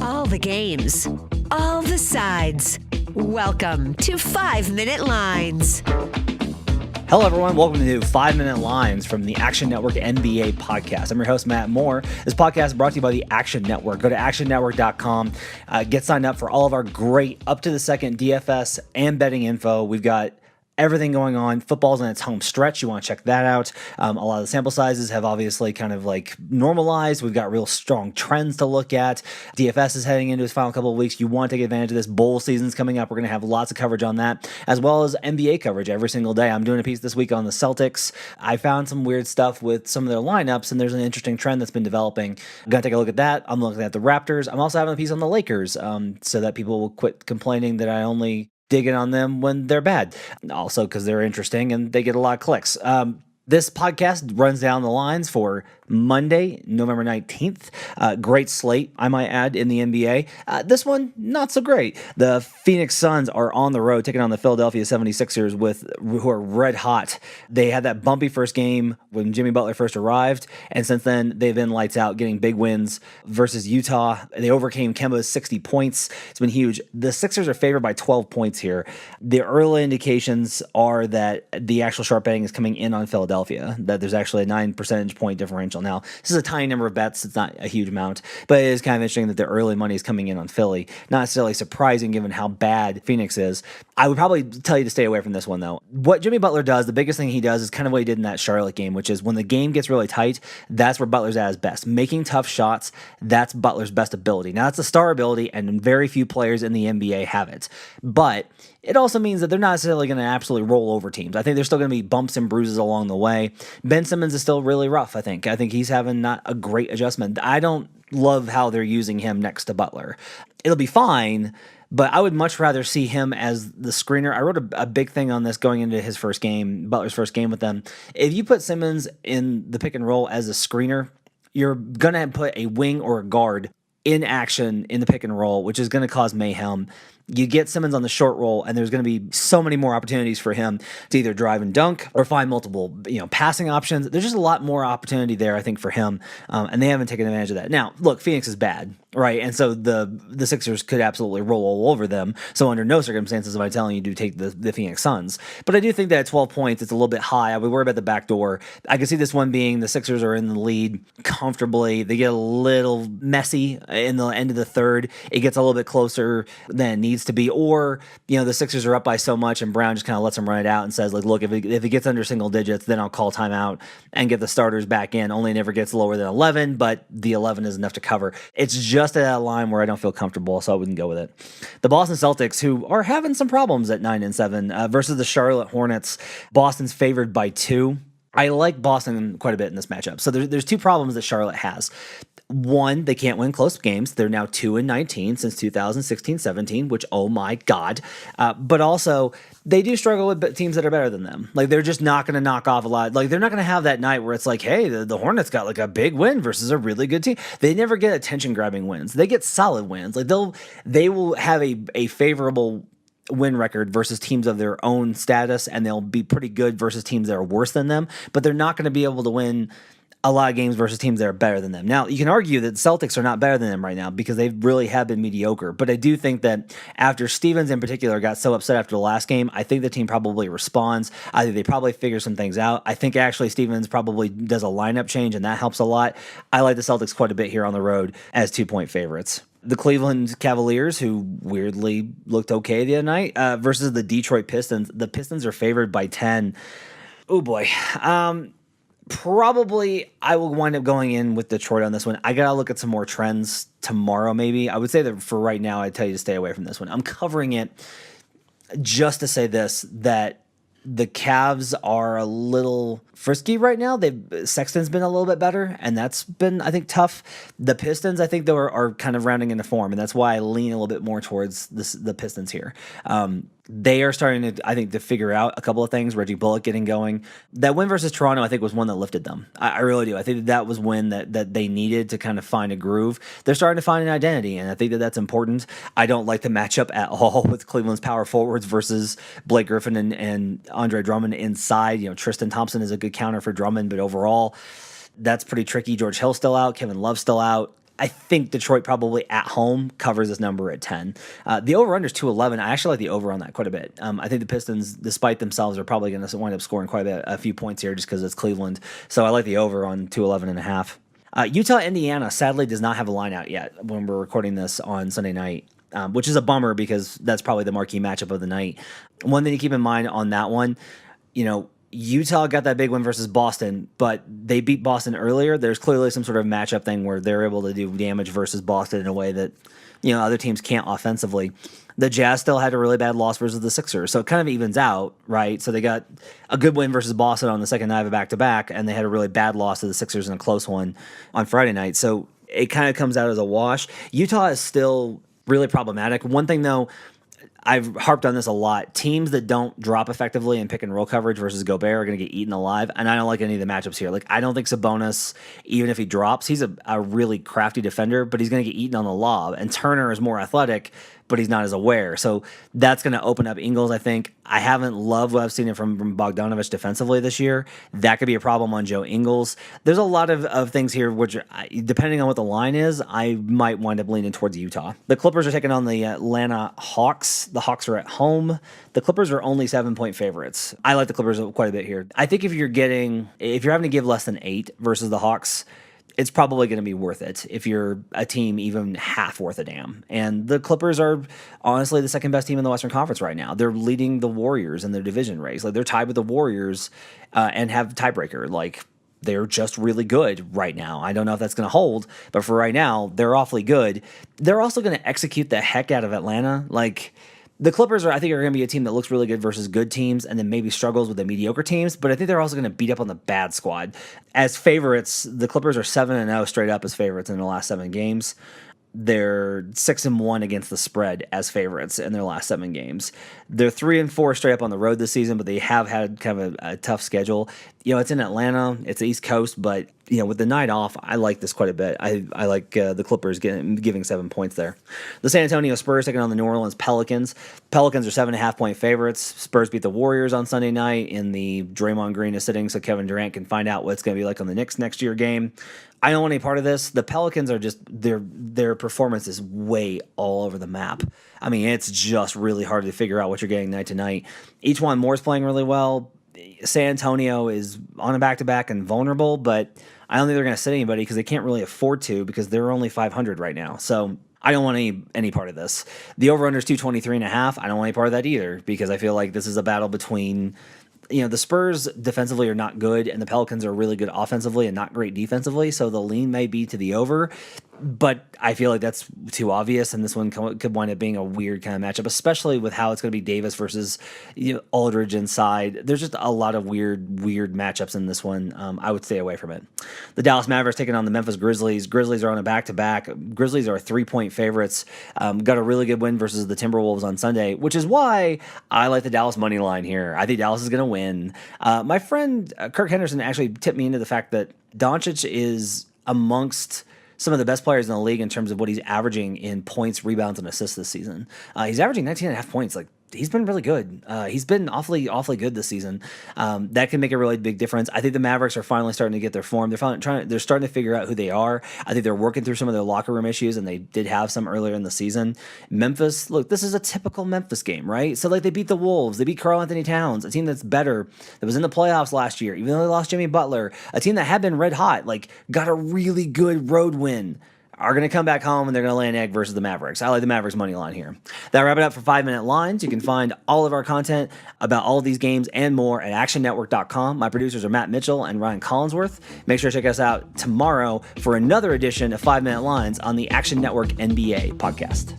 All the games, all the sides. Welcome to 5 Minute Lines. Hello, everyone. Welcome to 5 Minute Lines from the Action Network NBA podcast. I'm your host, Matt Moore. This podcast is brought to you by the Action Network. Go to actionnetwork.com. Get signed up for all of our great up-to-the-second DFS and betting info. We've got everything going on. Football's in its home stretch. You want to check that out. A lot of the sample sizes have obviously kind of like normalized. We've got real strong trends to look at. DFS is heading into its final couple of weeks. You want to take advantage of this. Bowl season's coming up. We're going to have lots of coverage on that, as well as NBA coverage every single day. I'm doing a piece this week on the Celtics. I found some weird stuff with some of their lineups, and there's an interesting trend that's been developing. I'm going to take a look at that. I'm looking at the Raptors. I'm also having a piece on the Lakers, so that people will quit complaining that I only digging on them when they're bad. Also because they're interesting and they get a lot of clicks. This podcast runs down the lines for Monday, November 19th. Great slate, I might add, in the NBA. This one, not so great. The Phoenix Suns are on the road taking on the Philadelphia 76ers, who are red hot. They had that bumpy first game when Jimmy Butler first arrived, and since then they've been lights out, getting big wins versus Utah. They overcame Kemba's 60 points. It's been huge. The Sixers are favored by 12 points here. The early indications are that the actual sharp betting is coming in on Philadelphia, that there's actually a 9 percentage point differential. Now, this is a tiny number of bets. It's not a huge amount, but it is kind of interesting that the early money is coming in on Philly. Not necessarily surprising given how bad Phoenix is. I would probably tell you to stay away from this one, though. What Jimmy Butler does, the biggest thing he does is kind of what he did in that Charlotte game, which is when the game gets really tight, that's where Butler's at his best. Making tough shots, that's Butler's best ability. Now, that's a star ability, and very few players in the NBA have it. But it also means that they're not necessarily going to absolutely roll over teams. I think there's still going to be bumps and bruises along the way. Ben Simmons is still really rough, I think. I think he's having not a great adjustment. I don't love how they're using him next to Butler. It'll be fine, but I would much rather see him as the screener. I wrote a big thing on this going into his first game, Butler's first game with them. If you put Simmons in the pick and roll as a screener, you're going to put a wing or a guard in action in the pick and roll, which is going to cause mayhem. You get Simmons on the short roll, and there's going to be so many more opportunities for him to either drive and dunk or find multiple, passing options. There's just a lot more opportunity there, I think, for him, and they haven't taken advantage of that. Now, look, Phoenix is bad, right? And so the Sixers could absolutely roll all over them. So under no circumstances am I telling you to take the Phoenix Suns. But I do think that at 12 points, it's a little bit high. I would worry about the back door. I could see this one being the Sixers are in the lead comfortably. They get a little messy in the end of the third. It gets a little bit closer than it needs to be, or the Sixers are up by so much and Brown just kind of lets them run it out and says, like, look, if it gets under single digits, then I'll call timeout and get the starters back in. Only never gets lower than 11, but the 11 is enough to cover. It's just at that line where I don't feel comfortable, so I wouldn't go with it. The Boston Celtics, who are having some problems at 9-7, versus the Charlotte Hornets. Boston's favored by 2. I like Boston quite a bit in this matchup. So there's 2 problems that Charlotte has. One, they can't win close games. They're now 2-19 since 2016-17, which, oh my God. But also, they do struggle with teams that are better than them. Like, they're just not going to knock off a lot. Like, they're not going to have that night where it's like, hey, the Hornets got like a big win versus a really good team. They never get attention-grabbing wins. They get solid wins. Like, they will have a favorable win record versus teams of their own status, and they'll be pretty good versus teams that are worse than them, but they're not going to be able to win a lot of games versus teams that are better than them. Now, you can argue that the Celtics are not better than them right now because they really have been mediocre, but I do think that after Stevens in particular got so upset after the last game, I think the team probably responds. I think they probably figure some things out. I think actually Stevens probably does a lineup change, and that helps a lot. I like the Celtics quite a bit here on the road as 2-point favorites. The Cleveland Cavaliers, who weirdly looked okay the other night, versus the Detroit Pistons. The Pistons are favored by 10. Oh boy. Probably I will wind up going in with Detroit on this one. I got to look at some more trends tomorrow, maybe. I would say that for right now, I'd tell you to stay away from this one. I'm covering it just to say this, that the Cavs are a little frisky right now. Sexton's been a little bit better, and that's been, I think, tough. The Pistons, I think, though, are kind of rounding into form, and that's why I lean a little bit more towards the Pistons here. They are starting to, I think, to figure out a couple of things. Reggie Bullock getting going. That win versus Toronto, I think, was one that lifted them. I really do. I think that was one that they needed to kind of find a groove. They're starting to find an identity, and I think that's important. I don't like the matchup at all with Cleveland's power forwards versus Blake Griffin and Andre Drummond inside. Tristan Thompson is a good counter for Drummond, but overall, that's pretty tricky. George Hill's still out. Kevin Love's still out. I think Detroit probably at home covers this number at 10. The over-under is 211. I actually like the over on that quite a bit. I think the Pistons, despite themselves, are probably going to wind up scoring quite a few points here just because it's Cleveland. So I like the over on 211.5. Utah, Indiana, sadly does not have a line out yet when we're recording this on Sunday night, which is a bummer because that's probably the marquee matchup of the night. One thing to keep in mind on that one, Utah got that big win versus Boston, but they beat Boston earlier. There's clearly some sort of matchup thing where they're able to do damage versus Boston in a way that, other teams can't offensively. The Jazz still had a really bad loss versus the Sixers, so it kind of evens out, right? So they got a good win versus Boston on the second night of a back-to-back, and they had a really bad loss to the Sixers in a close one on Friday night. So it kind of comes out as a wash. Utah is still really problematic. One thing, though, I've harped on this a lot. Teams that don't drop effectively in pick and roll coverage versus Gobert are going to get eaten alive, and I don't like any of the matchups here. Like, I don't think Sabonis, even if he drops, he's a really crafty defender, but he's going to get eaten on the lob. And Turner is more athletic, but he's not as aware. So that's going to open up Ingles, I think. I haven't loved what I've seen from Bogdanovich defensively this year. That could be a problem on Joe Ingles. There's a lot of things here, which, depending on what the line is, I might wind up leaning towards Utah. The Clippers are taking on the Atlanta Hawks. The Hawks are at home. The Clippers are only 7-point favorites. I like the Clippers quite a bit here. I think if you're having to give less than 8 versus the Hawks, it's probably going to be worth it if you're a team even half worth a damn. And the Clippers are honestly the second best team in the Western Conference right now. They're leading the Warriors in their division race. Like, they're tied with the Warriors and have tiebreaker. Like, they're just really good right now. I don't know if that's going to hold, but for right now, they're awfully good. They're also going to execute the heck out of Atlanta. Like, the Clippers are going to be a team that looks really good versus good teams and then maybe struggles with the mediocre teams, but I think they're also going to beat up on the bad squad. As favorites, the Clippers are 7-0 straight up as favorites in the last 7 games. They're 6-1 against the spread as favorites in their last 7 games. They're 3-4 straight up on the road this season, but they have had kind of a tough schedule. It's in Atlanta, it's the East Coast, but with the night off, I like this quite a bit. I like the Clippers giving 7 points there. The San Antonio Spurs taking on the New Orleans Pelicans. Pelicans are 7.5-point favorites. Spurs beat the Warriors on Sunday night in the Draymond Green is sitting, so Kevin Durant can find out what it's going to be like on the Knicks next year game. I don't want any part of this. The Pelicans are just their performance is way all over the map. I mean, it's just really hard to figure out what you're getting night to night. Ejuan Moore's playing really well. San Antonio is on a back-to-back and vulnerable, but I don't think they're going to sit anybody because they can't really afford to because they're only 500 right now. So I don't want any part of this. The over-under is 223.5. I don't want any part of that either because I feel like this is a battle between the Spurs defensively are not good, and the Pelicans are really good offensively and not great defensively, so the lean may be to the over, but I feel like that's too obvious, and this one could wind up being a weird kind of matchup, especially with how it's going to be Davis versus Aldridge inside. There's just a lot of weird matchups in this one. I would stay away from it. The Dallas Mavericks taking on the Memphis Grizzlies. Grizzlies are on a back-to-back. Grizzlies are 3-point favorites. Got a really good win versus the Timberwolves on Sunday, which is why I like the Dallas money line here. I think Dallas is going to win. My friend Kirk Henderson actually tipped me into the fact that Doncic is amongst some of the best players in the league in terms of what he's averaging in points, rebounds, and assists this season. He's averaging 19.5 points. Like, he's been really good. He's been awfully good this season. That can make a really big difference. I think the Mavericks are finally starting to get their form. They're starting to figure out who they are. I think they're working through some of their locker room issues, and they did have some earlier in the season. Memphis, look, this is a typical Memphis game, right? So, like, they beat the Wolves. They beat Karl-Anthony Towns, a team that's better, that was in the playoffs last year, even though they lost Jimmy Butler, a team that had been red hot, like, got a really good road win. Are going to come back home and they're going to lay an egg versus the Mavericks. I like the Mavericks money line here. That wrap it up for 5-minute lines. You can find all of our content about all of these games and more at actionnetwork.com. My producers are Matt Mitchell and Ryan Collinsworth. Make sure to check us out tomorrow for another edition of 5-minute lines on the Action Network NBA podcast.